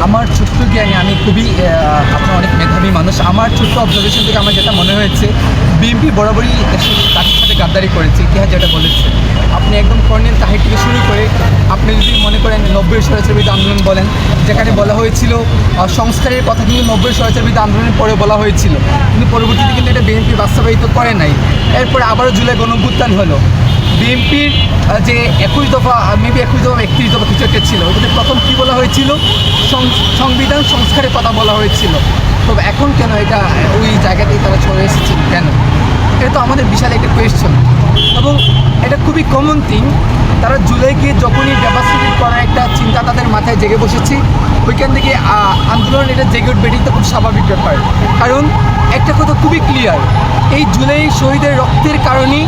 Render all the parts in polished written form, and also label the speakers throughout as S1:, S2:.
S1: আমার ছোট্ট জ্ঞানে আমি খুবই আপনার অনেক মেধাবী মানুষ। আমার ছোট্ট অবজারভেশন থেকে আমার যেটা মনে হয়েছে, বিএনপি বরাবরই দেশের তাদের সাথে গাদ্দারি করেছে। ইতিহাস যেটা বলেছে, আপনি একদম কর্নেল তাহির থেকে শুরু করে আপনি যদি মনে করেন 90-এর স্বৈরাচার বিরোধী আন্দোলন বলেন, যেখানে বলা হয়েছিল সংস্কারের কথা কিন্তু 90-এর স্বৈরাচার বিরোধী আন্দোলনের পরে বলা হয়েছিল, কিন্তু পরবর্তীতে কিন্তু এটা বিএনপি বাস্তবায়িত করে নাই। এরপরে আবারও জুলাই গণঅভ্যুত্থান হলো। বিএনপির যে 21 দফা, মেবি 21 দফা 31 দফা কিছু একটা ছিল, ওটাতে প্রথম কী বলা হয়েছিল, সংবিধান সংস্কারের কথা বলা হয়েছিল। তবে এখন কেন এটা ওই জায়গাতেই তারা চলে এসেছে কেন? এটা তো আমাদের বিশাল একটা কোয়েশ্চন, এবং এটা খুবই কমন থিং। তারা জুলাইকে যখনই ডেভাস্টেটেড করার একটা চিন্তা তাদের মাথায় জেগে বসেছে, ওইখান থেকে আন্দোলন এটা জেগে উঠবে, এটাই তো খুব স্বাভাবিক ব্যাপার। কারণ একটা কথা খুবই ক্লিয়ার, এই জুলাই শহীদের রক্তের কারণেই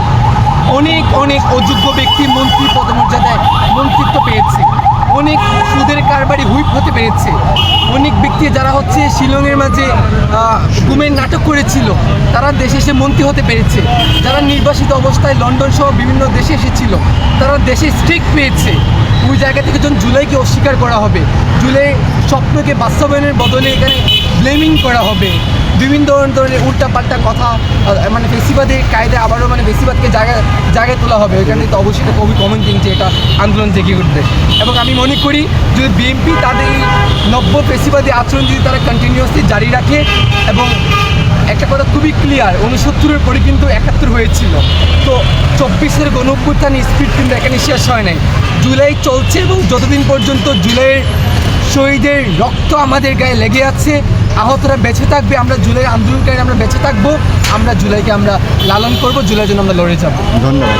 S1: অনেক অনেক অযোগ্য ব্যক্তি মন্ত্রী পদমর্যাদায় মন্ত্রিত্ব পেয়েছে, অনেক সুদের কারবারি হুইপ হতে পেরেছে, অনেক ব্যক্তি যারা হচ্ছে শিলংয়ের মাঝে গুমের নাটক করেছিল তারা দেশে এসে মন্ত্রী হতে পেরেছে, যারা নির্বাসিত অবস্থায় লন্ডন সহ বিভিন্ন দেশে এসেছিল তারা দেশে স্ট্রিক পেয়েছে। ওই জায়গা থেকে যখন জুলাইকে অস্বীকার করা হবে, জুলাই স্বপ্নকে বাস্তবায়নের বদলে এখানে ব্লেমিং করা হবে, বিভিন্ন ধরনের উল্টাপাল্টা কথা, মানে বেশিবাদের কায়দা আবারও মানে বেশিবাদকে জায়গায় তোলা হবে, ওইখানে তো অবশ্যই খুবই কমন থিং যে এটা আন্দোলন জেগে উঠবে। এবং আমি মনে করি যদি বিএনপি তাদের এই নব্য পেশিবাদী আচরণ যদি তারা কন্টিনিউয়াসলি জারি রাখে, এবং একটা কথা খুবই ক্লিয়ার, 69-এর পরে কিন্তু 71 হয়েছিল, তো 24-এর গণঅভ্যুত্থানের স্পিড কিন্তু এখানে শেষ হয় নাই, জুলাই চলছে, এবং যতদিন পর্যন্ত জুলাইয়ের শহীদের রক্ত আমাদের গায়ে লেগে আছে, আহতরা বেঁচে থাকবে, আমরা জুলাই আন্দোলনকারী আমরা বেঁচে থাকবো, আমরা জুলাইকে আমরা লালন করব, জুলাইয়ের জন্য আমরা লড়ে যাব।
S2: ধন্যবাদ।